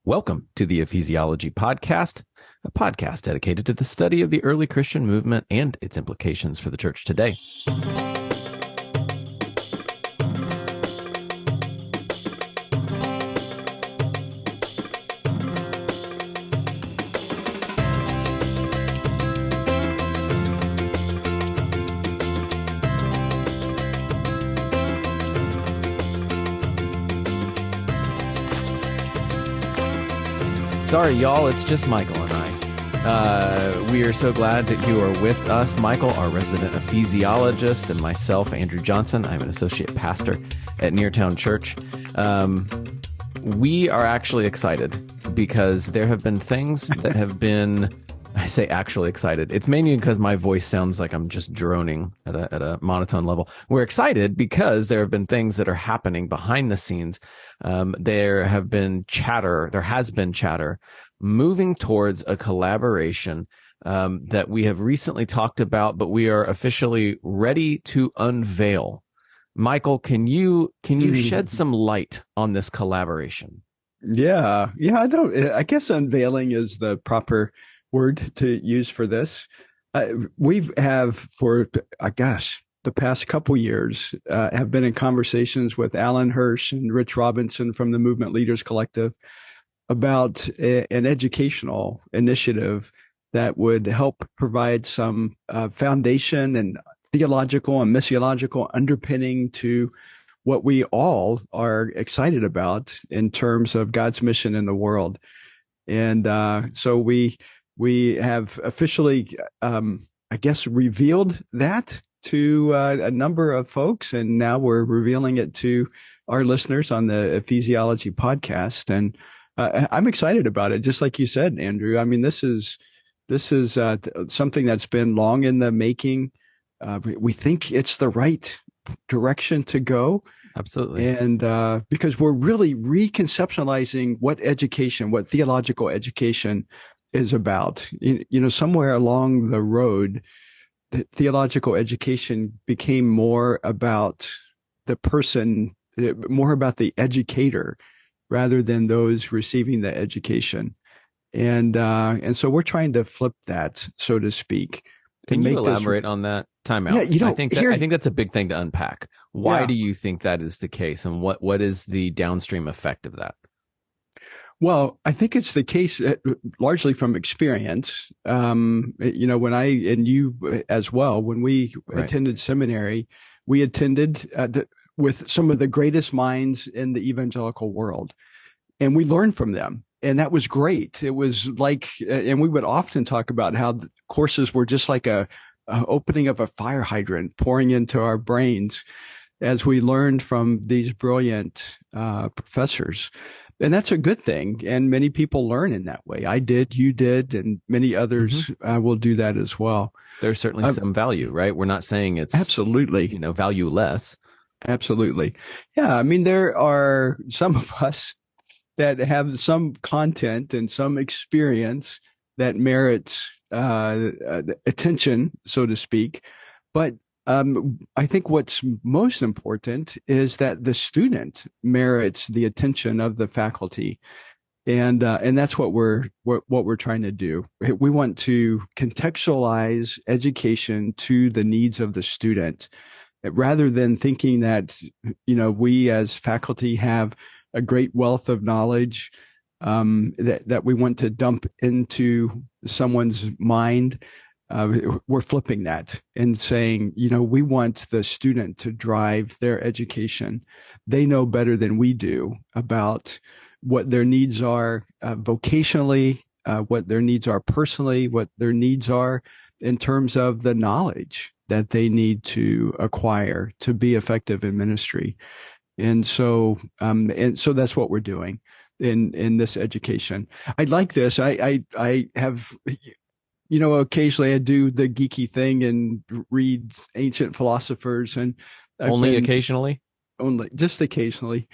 Welcome to the Ephesiology Podcast, a podcast dedicated to the study of the early Christian movement and its implications for the church today. Sorry, y'all, it's just Michael and I. We are so glad that you are with us. Michael, our resident ephesiologist, and myself, Andrew Johnson. I'm an associate pastor at Neartown Church. We are actually excited because there have been things that have been, I say actually excited. It's mainly because my voice sounds like I'm just droning at a monotone level. We're excited because there have been things that are happening behind the scenes. There has been chatter moving towards a collaboration that we have recently talked about, but we are officially ready to unveil. Michael, can you shed some light on this collaboration? Yeah. I guess unveiling is the proper word to use for this. We have for, the past couple years, have been in conversations with Hirsch and Rich Robinson from the Movement Leaders Collective about an educational initiative that would help provide some foundation and theological and missiological underpinning to what we all are excited about in terms of God's mission in the world. And so we have officially, revealed that to a number of folks, and now we're revealing it to our listeners on the Ephesiology Podcast. And I'm excited about it, just like you said, Andrew. I mean, this is something that's been long in the making. We think it's the right direction to go. Absolutely. And because we're really reconceptualizing what theological education is about. Somewhere along the road, the theological education became more about the person, more about the educator, rather than those receiving the education. And so we're trying to flip that, so to speak. Can you elaborate on that? Time out. Yeah, I think that's a big thing to unpack. Why do you think that is the case, and what is the downstream effect of that? Well, I think it's the case largely from experience. When and you as well, when we attended seminary, we attended with some of the greatest minds in the evangelical world, and we learned from them. And that was great. It was like, and we would often talk about how the courses were just like a opening of a fire hydrant pouring into our brains as we learned from these brilliant professors. And that's a good thing. And many people learn in that way. I did, you did, and many others will do that as well. There's certainly some value, right? We're not saying it's absolutely, valueless. Absolutely. Yeah. I mean, there are some of us that have some content and some experience that merits attention, so to speak. But I think what's most important is that the student merits the attention of the faculty, and that's what we're trying to do. We want to contextualize education to the needs of the student, rather than thinking that we as faculty have a great wealth of knowledge that we want to dump into someone's mind. We're flipping that and saying, we want the student to drive their education. They know better than we do about what their needs are vocationally, what their needs are personally, what their needs are in terms of the knowledge that they need to acquire to be effective in ministry. And so that's what we're doing in this education. I like this. I have, occasionally I do the geeky thing and read ancient philosophers, and occasionally, just occasionally.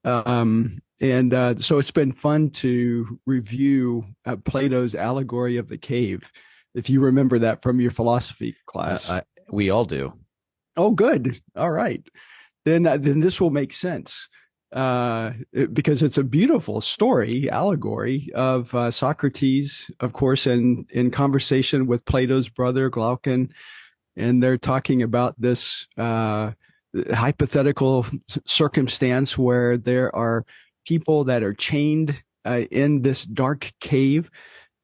So it's been fun to review Plato's allegory of the cave. If you remember that from your philosophy class. We all do. Oh, good. All right. Then this will make sense. because it's a beautiful story, allegory of Socrates, of course, in conversation with Plato's brother Glaucon, and they're talking about this hypothetical circumstance where there are people that are chained in this dark cave,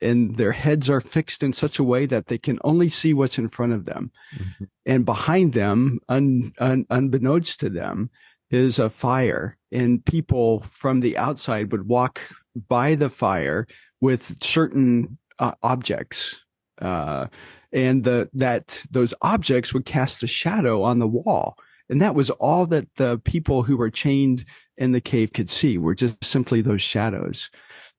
and their heads are fixed in such a way that they can only see what's in front of them. Mm-hmm. And behind them, unbeknownst to them, is a fire. And people from the outside would walk by the fire with certain objects. And those objects would cast a shadow on the wall. And that was all that the people who were chained in the cave could see, were just simply those shadows.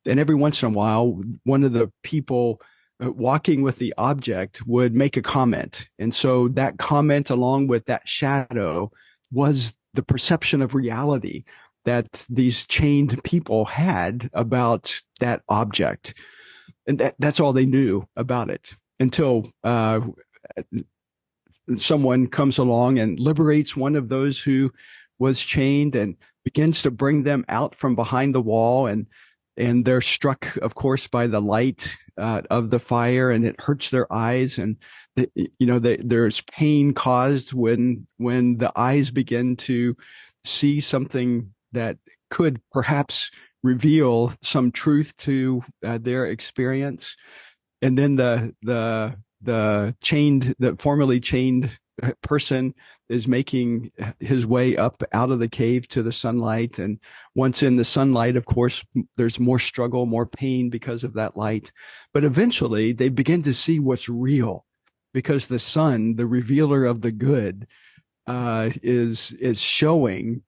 And every once in a while, one of the people walking with the object would make a comment. And so that comment, along with that shadow, was the perception of reality that these chained people had about that object. And that's all they knew about it until someone comes along and liberates one of those who was chained and begins to bring them out from behind the wall. And they're struck, of course, by the light of the fire, and it hurts their eyes. And there's pain caused when the eyes begin to see something that could perhaps reveal some truth to their experience. And then the formerly chained person is making his way up out of the cave to the sunlight. And once in the sunlight, of course, there's more struggle, more pain because of that light. But eventually they begin to see what's real, because the sun, the revealer of the good, is showing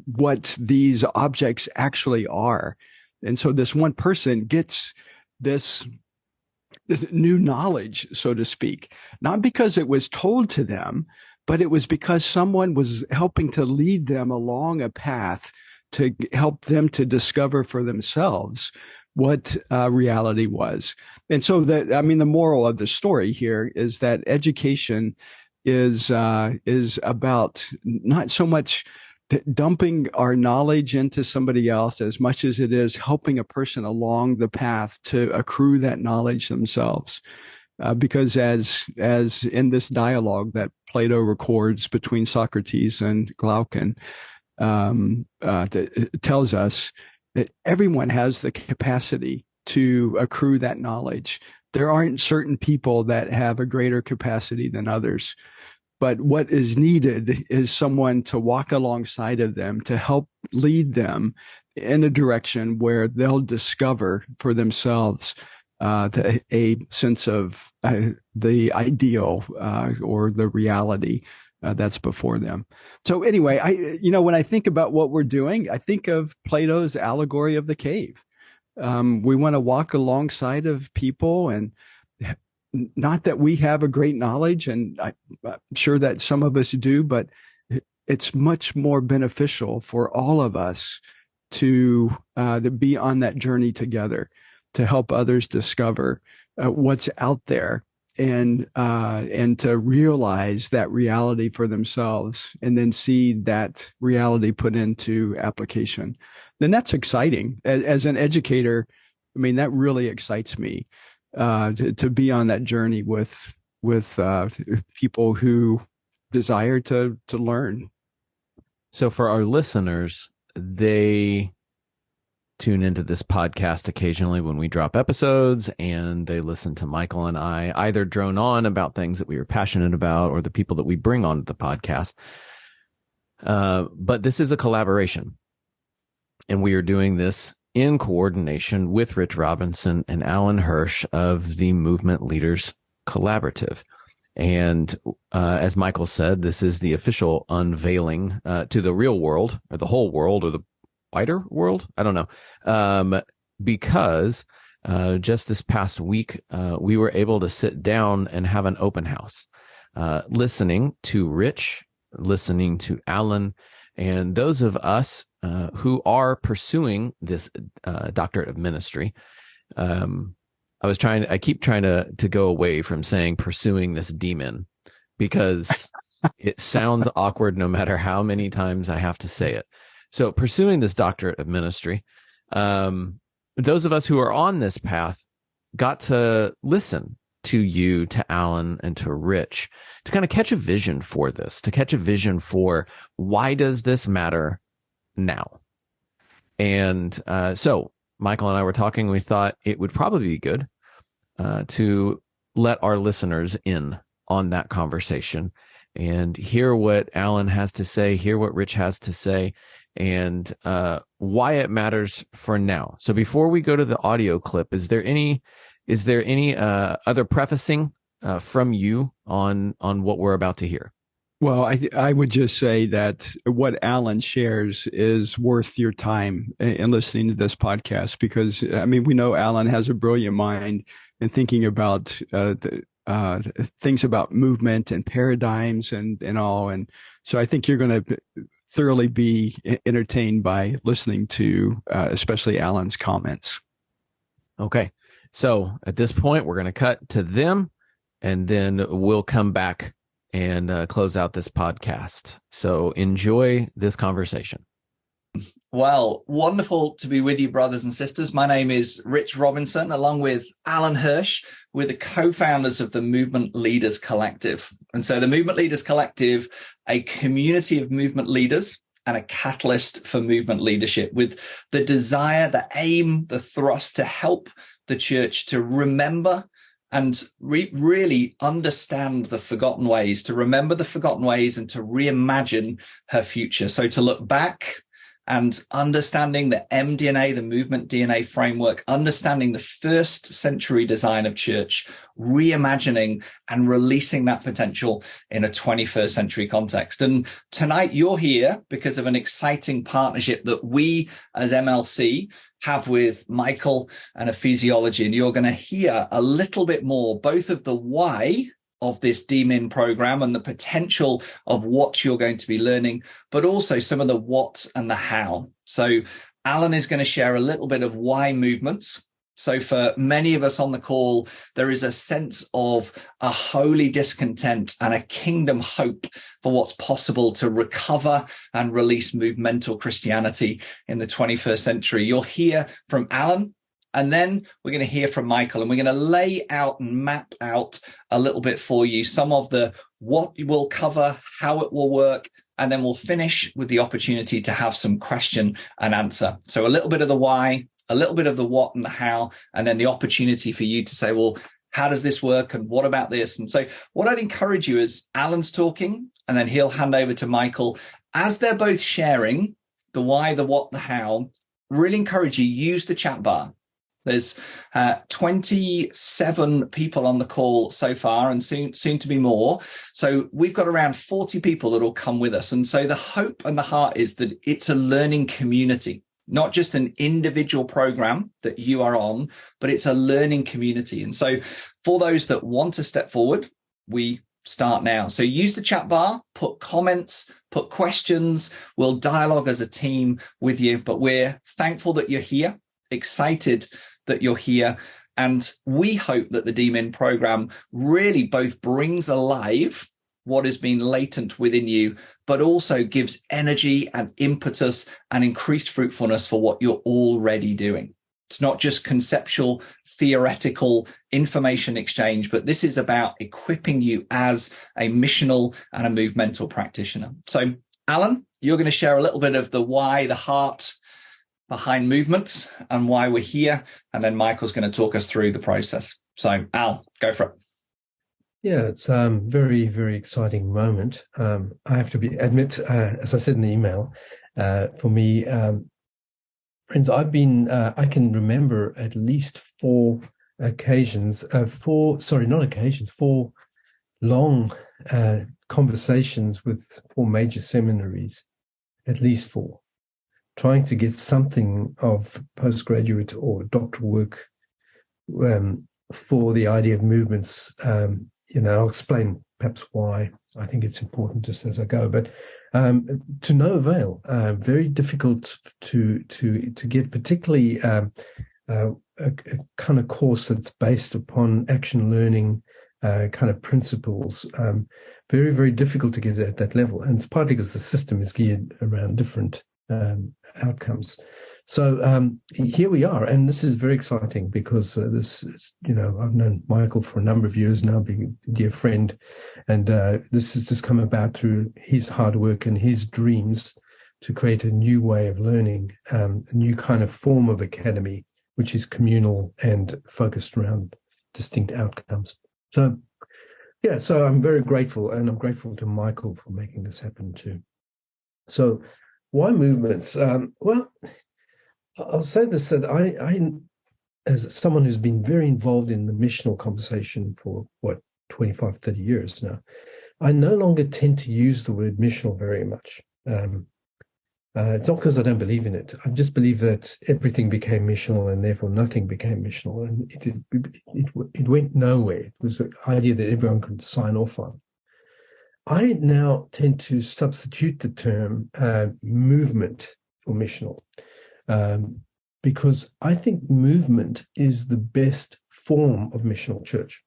what these objects actually are. And so this one person gets this new knowledge, so to speak, not because it was told to them, but it was because someone was helping to lead them along a path to help them to discover for themselves what reality was. And so the moral of the story here is that education is about not so much dumping our knowledge into somebody else as much as it is helping a person along the path to accrue that knowledge themselves. Because as in this dialogue that Plato records between Socrates and Glaucon, that tells us that everyone has the capacity to accrue that knowledge. There aren't certain people that have a greater capacity than others. But what is needed is someone to walk alongside of them, to help lead them in a direction where they'll discover for themselves a sense of the ideal or the reality that's before them. So anyway, when I think about what we're doing, I think of Plato's allegory of the cave. We want to walk alongside of people, and not that we have a great knowledge, and I'm sure that some of us do, but it's much more beneficial for all of us to be on that journey together, to help others discover what's out there, and to realize that reality for themselves, and then see that reality put into application. Then that's exciting. As an educator, that really excites me. To be on that journey with people who desire to learn. So for our listeners, they tune into this podcast occasionally when we drop episodes, and they listen to Michael and I either drone on about things that we are passionate about or the people that we bring on the podcast. But this is a collaboration, and we are doing this in coordination with Rich Robinson and Alan Hirsch of the Movement Leaders Collaborative. And as Michael said, this is the official unveiling to the real world, or the whole world, or the wider world. I don't know. Because just this past week, we were able to sit down and have an open house, listening to Rich, listening to Alan, and those of us who are pursuing this doctorate of ministry. I keep trying to go away from saying pursuing this demon, because it sounds awkward no matter how many times I have to say it. So pursuing this doctorate of ministry, those of us who are on this path got to listen to you, to Alan, and to Rich to kind of catch a vision for this, to catch a vision for why does this matter now? And so Michael and I were talking, we thought it would probably be good to let our listeners in on that conversation and hear what Alan has to say, hear what Rich has to say, and why it matters for now. So before we go to the audio clip, is there any other prefacing from you on what we're about to hear? Well, I would just say that what Alan shares is worth your time in listening to this podcast, because, I mean, we know Alan has a brilliant mind in thinking about things about movement and paradigms and all. And so I think you're going to thoroughly be entertained by listening to especially Alan's comments. Okay. So at this point, we're going to cut to them, and then we'll come back and close out this podcast. So enjoy this conversation. Well, wonderful to be with you, brothers and sisters. My name is Rich Robinson, along with Alan Hirsch. We're the co-founders of the Movement Leaders Collective. And so the Movement Leaders Collective, a community of movement leaders and a catalyst for movement leadership, with the desire, the aim, the thrust to help the church to remember and really understand the forgotten ways, to remember the forgotten ways and to reimagine her future. So to look back and understanding the MDNA, the movement DNA framework, understanding the first century design of church, reimagining and releasing that potential in a 21st century context. And tonight you're here because of an exciting partnership that we as MLC have with Michael and Ephesiology. And you're going to hear a little bit more, both of the why of this DMIN program and the potential of what you're going to be learning, but also some of the what and the how. So Alan is going to share a little bit of why movements. So for many of us on the call, there is a sense of a holy discontent and a kingdom hope for what's possible to recover and release movemental Christianity in the 21st century. You'll hear from Alan, and then we're going to hear from Michael, and we're going to lay out and map out a little bit for you some of the what we'll cover, how it will work, and then we'll finish with the opportunity to have some question and answer. So a little bit of the why, a little bit of the what and the how, and then the opportunity for you to say, well, how does this work? And what about this? And so what I'd encourage you is Alan's talking, and then he'll hand over to Michael. As they're both sharing the why, the what, the how, really encourage you, use the chat bar. There's 27 people on the call so far, and soon to be more. So we've got around 40 people that will come with us. And so the hope and the heart is that it's a learning community, not just an individual program that you are on, but it's a learning community. And so for those that want to step forward, we start now. So use the chat bar, put comments, put questions. We'll dialogue as a team with you, but we're thankful that you're here, excited that you're here. And we hope that the DMIN program really both brings alive what has been latent within you, but also gives energy and impetus and increased fruitfulness for what you're already doing. It's not just conceptual, theoretical information exchange, but this is about equipping you as a missional and a movemental practitioner. So, Alan, you're going to share a little bit of the why, the heart behind movements and why we're here. And then Michael's going to talk us through the process. So, Al, go for it. Yeah, it's a very, very exciting moment. I have to admit, as I said in the email, for me, friends, I can remember at least four long conversations with four major seminaries, at least four, trying to get something of postgraduate or doctoral work for the idea of movements. I'll explain perhaps why I think it's important just as I go, but to no avail. Very difficult to get, particularly a kind of course that's based upon action learning kind of principles. Very, very difficult to get at that level, and it's partly because the system is geared around different outcomes. So here we are, and this is very exciting because this is, I've known Michael for a number of years now, being a dear friend, and this has just come about through his hard work and his dreams to create a new way of learning, a new kind of form of academy, which is communal and focused around distinct outcomes. So, yeah, so I'm very grateful, and I'm grateful to Michael for making this happen too. So, why movements? Well, I'll say this, that I, as someone who's been very involved in the missional conversation for, 25, 30 years now, I no longer tend to use the word missional very much. It's not because I don't believe in it. I just believe that everything became missional and therefore nothing became missional. And it went nowhere. It was an idea that everyone could sign off on. I now tend to substitute the term movement for missional because I think movement is the best form of missional church.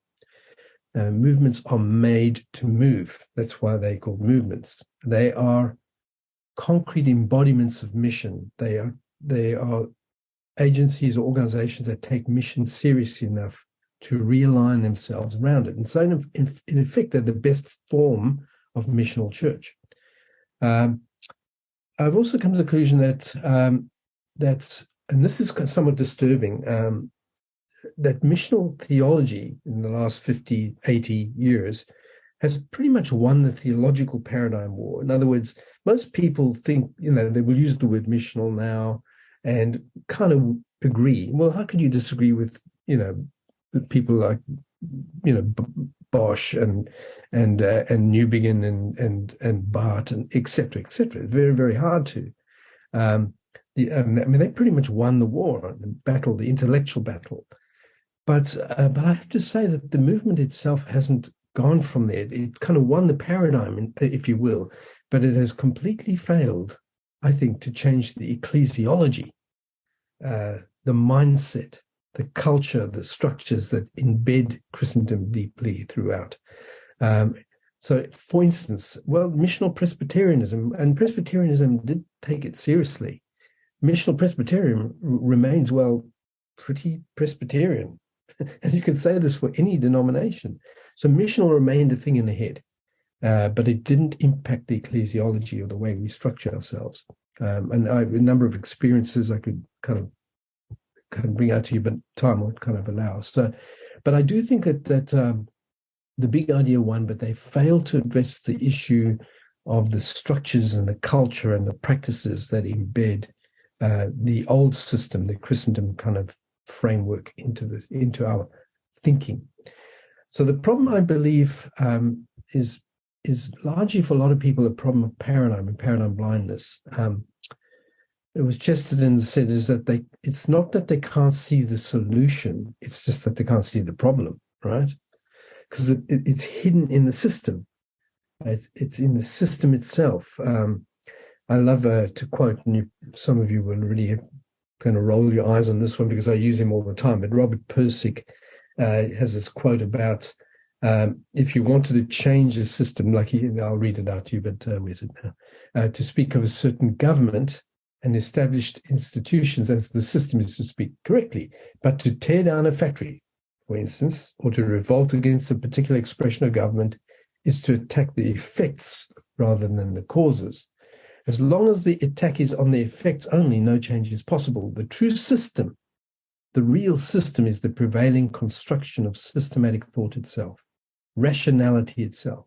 Movements are made to move. That's why they're called movements. They are concrete embodiments of mission. They are agencies or organizations that take mission seriously enough to realign themselves around it. And so in effect, they're the best form of missional church. I've also come to the conclusion that, and this is somewhat disturbing, that missional theology in the last 50, 80 years has pretty much won the theological paradigm war. In other words, most people think, they will use the word missional now and kind of agree. Well, how could you disagree with, people like, Bosch and Newbegin and Barth and et cetera, et cetera? It's very, very hard to. They pretty much won the war, the intellectual battle. But I have to say that the movement itself hasn't gone from there. It kind of won the paradigm, if you will, but it has completely failed, I think, to change the ecclesiology, the mindset, the culture, the structures that embed Christendom deeply throughout. So, for instance, missional Presbyterianism, and Presbyterianism did take it seriously. Missional Presbyterian remains, pretty Presbyterian. And you can say this for any denomination. So missional remained a thing in the head, but it didn't impact the ecclesiology or the way we structure ourselves. And I have a number of experiences I could kind of bring out to you, but time won't kind of allow. So, but I do think that the big idea won, but they failed to address the issue of the structures and the culture and the practices that embed the old system, the Christendom kind of framework into our thinking. So the problem, I believe, is largely for a lot of people a problem of paradigm and paradigm blindness. It was Chesterton said is that it's not that they can't see the solution, it's just that they can't see the problem, right? Because it's hidden in the system. It's in the system itself. I love to quote, and some of you will really kind of roll your eyes on this one because I use him all the time, but Robert Persick has this quote about if you wanted to change a system, I'll read it out to you, but where's it now? To speak of a certain government and established institutions as the system is to speak correctly, but to tear down a factory, for instance, or to revolt against a particular expression of government is to attack the effects rather than the causes. As long as the attack is on the effects only, no change is possible. The true system, the real system, is the prevailing construction of systematic thought itself, rationality itself.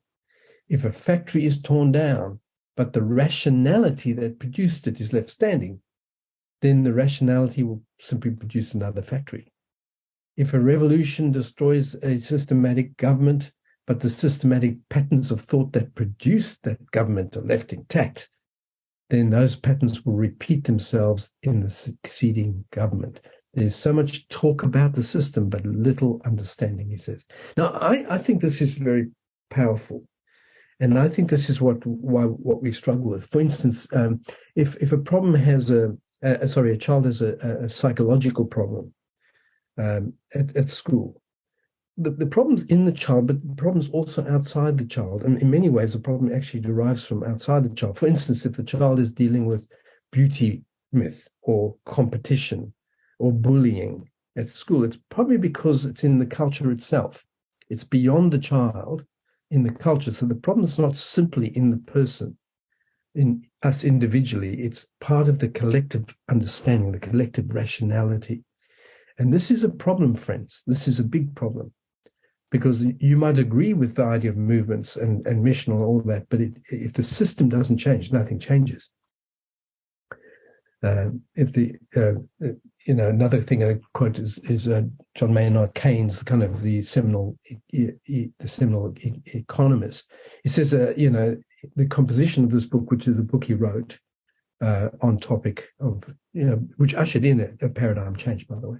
If a factory is torn down, but the rationality that produced it is left standing, then the rationality will simply produce another factory. If a revolution destroys a systematic government, but the systematic patterns of thought that produced that government are left intact, then those patterns will repeat themselves in the succeeding government. There's so much talk about the system, but little understanding, he says. Now, I think this is very powerful. And I think this is what we struggle with. For instance, if a problem has a child has a psychological problem at school, the problem's in the child, but the problem's also outside the child. And in many ways, the problem actually derives from outside the child. For instance, if the child is dealing with beauty myth or competition or bullying at school, it's probably because it's in the culture itself. It's beyond the child in the culture. So the problem is not simply in the person, in us individually. It's part of the collective understanding, the collective rationality. And this is a problem, friends. This is a big problem, because you might agree with the idea of movements and mission and all that, but if the system doesn't change, nothing changes. Another thing I quote is John Maynard Keynes, kind of the seminal economist. He says, the composition of this book, which is a book he wrote on topic of, which ushered in a paradigm change, by the way,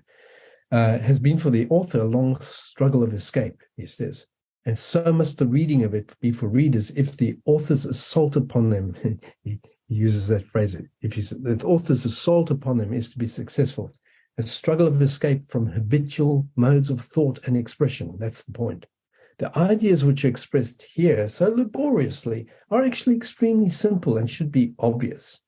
has been for the author a long struggle of escape, he says. And so must the reading of it be for readers if the author's assault upon them, he uses that phrase, if the author's assault upon them is to be successful, a struggle of escape from habitual modes of thought and expression. That's the point. The ideas which are expressed here so laboriously are actually extremely simple and should be obvious.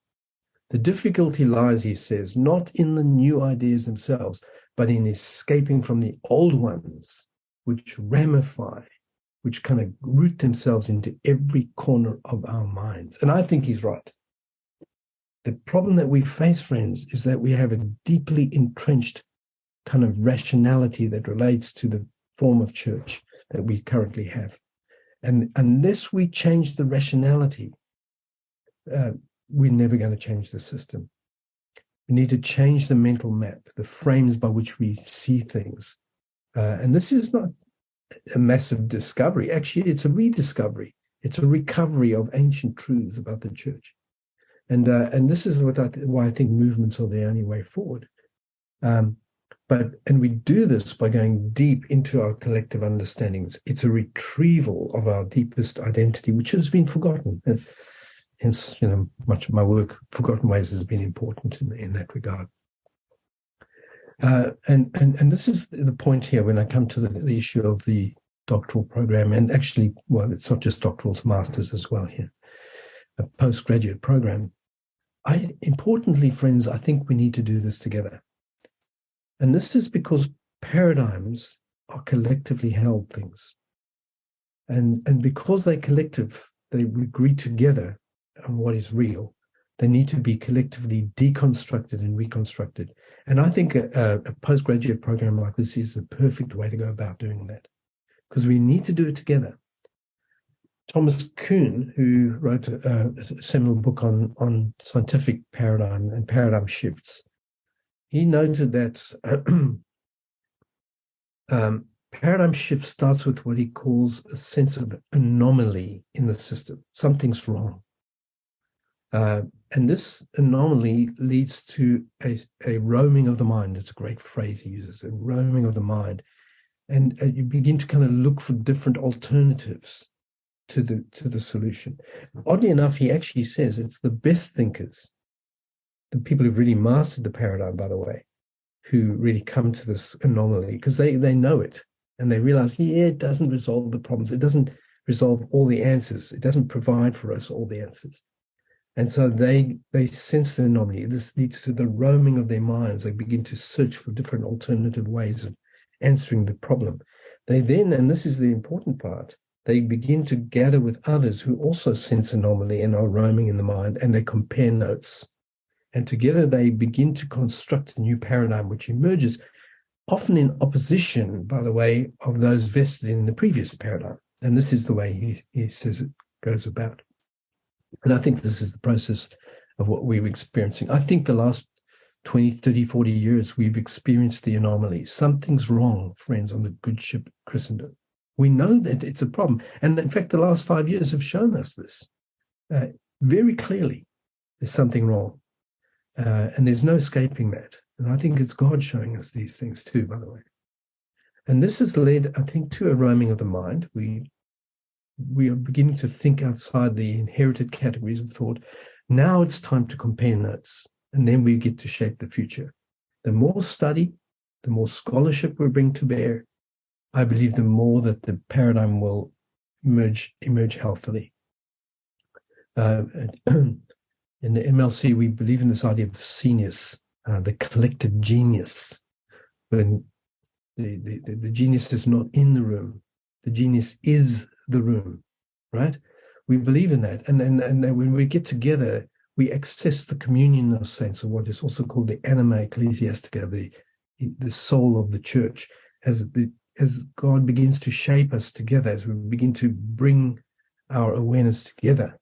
The difficulty lies, he says, not in the new ideas themselves, but in escaping from the old ones, which ramify, which kind of root themselves into every corner of our minds. And I think he's right. The problem that we face, friends, is that we have a deeply entrenched kind of rationality that relates to the form of church that we currently have. And unless we change the rationality, we're never going to change the system. We need to change the mental map, the frames by which we see things. And this is not a massive discovery. Actually, it's a rediscovery. It's a recovery of ancient truths about the church. And this is why I think movements are the only way forward. And we do this by going deep into our collective understandings. It's a retrieval of our deepest identity, which has been forgotten. And hence, much of my work, Forgotten Ways, has been important in that regard. And this is the point here when I come to the issue of the doctoral program. And actually, well, it's not just doctoral, it's masters as well here, a postgraduate program. Importantly, friends, I think we need to do this together. And this is because paradigms are collectively held things. And because they're collective, they agree together on what is real, they need to be collectively deconstructed and reconstructed. And I think a postgraduate program like this is the perfect way to go about doing that, because we need to do it together. Thomas Kuhn, who wrote a seminal book on scientific paradigm and paradigm shifts, he noted that paradigm shift starts with what he calls a sense of anomaly in the system. Something's wrong. And this anomaly leads to a roaming of the mind. It's a great phrase he uses, a roaming of the mind. And you begin to kind of look for different alternatives to the solution. Oddly enough, he actually says it's the best thinkers, the people who've really mastered the paradigm, by the way, who really come to this anomaly, because they know it and they realize, it doesn't resolve the problems. It doesn't resolve all the answers. It doesn't provide for us all the answers. And so they sense the anomaly. This leads to the roaming of their minds. They begin to search for different alternative ways of answering the problem. They then, and this is the important part, they begin to gather with others who also sense anomaly and are roaming in the mind, and they compare notes. And together they begin to construct a new paradigm which emerges, often in opposition, by the way, of those vested in the previous paradigm. And this is the way he says it goes about. And I think this is the process of what we're experiencing. I think the last 20, 30, 40 years, we've experienced the anomaly. Something's wrong, friends, on the good ship Christendom. We know that it's a problem. And in fact, the last 5 years have shown us this very clearly. There's something wrong. And there's no escaping that. And I think it's God showing us these things too, by the way. And this has led, I think, to a roaming of the mind. We are beginning to think outside the inherited categories of thought. Now it's time to compare notes, and then we get to shape the future. The more study, the more scholarship we bring to bear, I believe the more that the paradigm will emerge healthily. In the MLC, we believe in this idea of genius, the collective genius. When the genius is not in the room, the genius is the room, right? We believe in that. And when we get together, we access the communion of saints, or what is also called the anima ecclesiastica, the soul of the church, as God begins to shape us together, as we begin to bring our awareness together,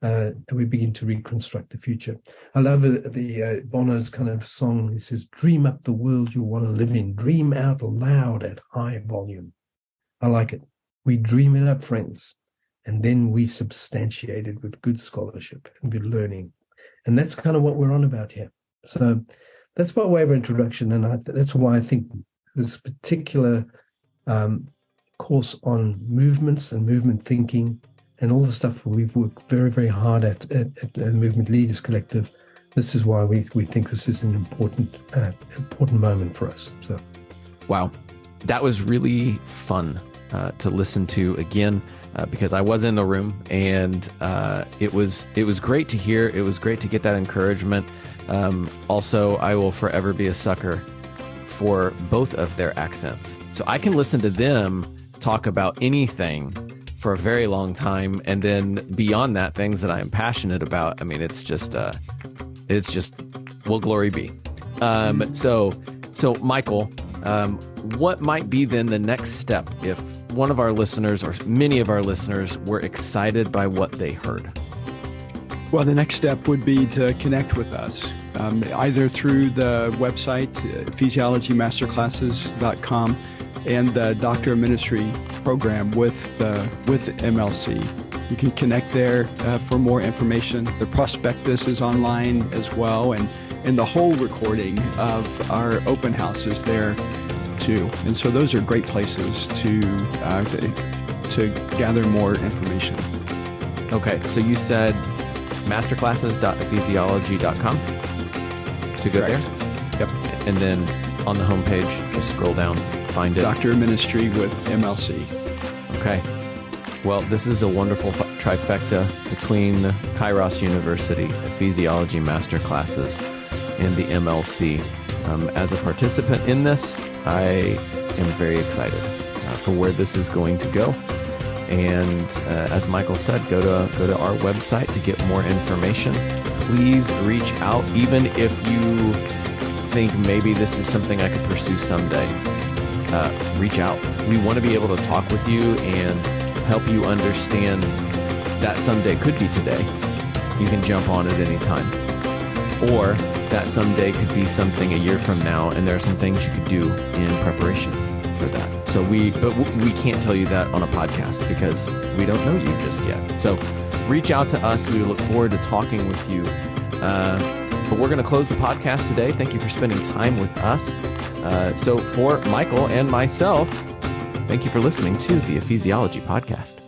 and we begin to reconstruct the future. I love the Bono's kind of song. He says, "Dream up the world you want to live in. Dream out loud at high volume." I like it. We dream it up, friends, and then we substantiate it with good scholarship and good learning. And that's kind of what we're on about here. So that's by way of introduction, and that's why I think this particular course on movements and movement thinking and all the stuff we've worked very, very hard at Movement Leaders Collective, this is why we think this is an important moment for us. So, wow, that was really fun to listen to again, because I was in the room, and it was great to hear. It was great to get that encouragement. Also, I will forever be a sucker for both of their accents. So I can listen to them talk about anything for a very long time, and then beyond that, things that I am passionate about. I mean, it's just, well, glory be. So Michael, what might be then the next step if one of our listeners or many of our listeners were excited by what they heard? Well, the next step would be to connect with us, either through the website, ephesiologymasterclasses.com, and the Doctor of Ministry program with MLC. You can connect there for more information. The prospectus is online as well, and the whole recording of our open house is there too. And so those are great places to gather more information. Okay, so you said masterclasses.ephesiology.com to go Correct. there? Yep. And then on the homepage, just scroll down, find it. Doctor of Ministry with MLC. Okay. Well, this is a wonderful trifecta between Kairos University, Ephesiology Masterclasses, and the MLC. As a participant in this, I am very excited for where this is going to go. And as Michael said, go to our website to get more information. Please reach out, even if you think maybe this is something I could pursue someday. Reach out. We want to be able to talk with you and help you understand that someday could be today. You can jump on at any time. Or that someday could be something a year from now, and there are some things you could do in preparation for that. So we can't tell you that on a podcast because we don't know you just yet. So reach out to us. We look forward to talking with you. But we're going to close the podcast today. Thank you for spending time with us. So for Michael and myself, thank you for listening to the Ephesiology Podcast.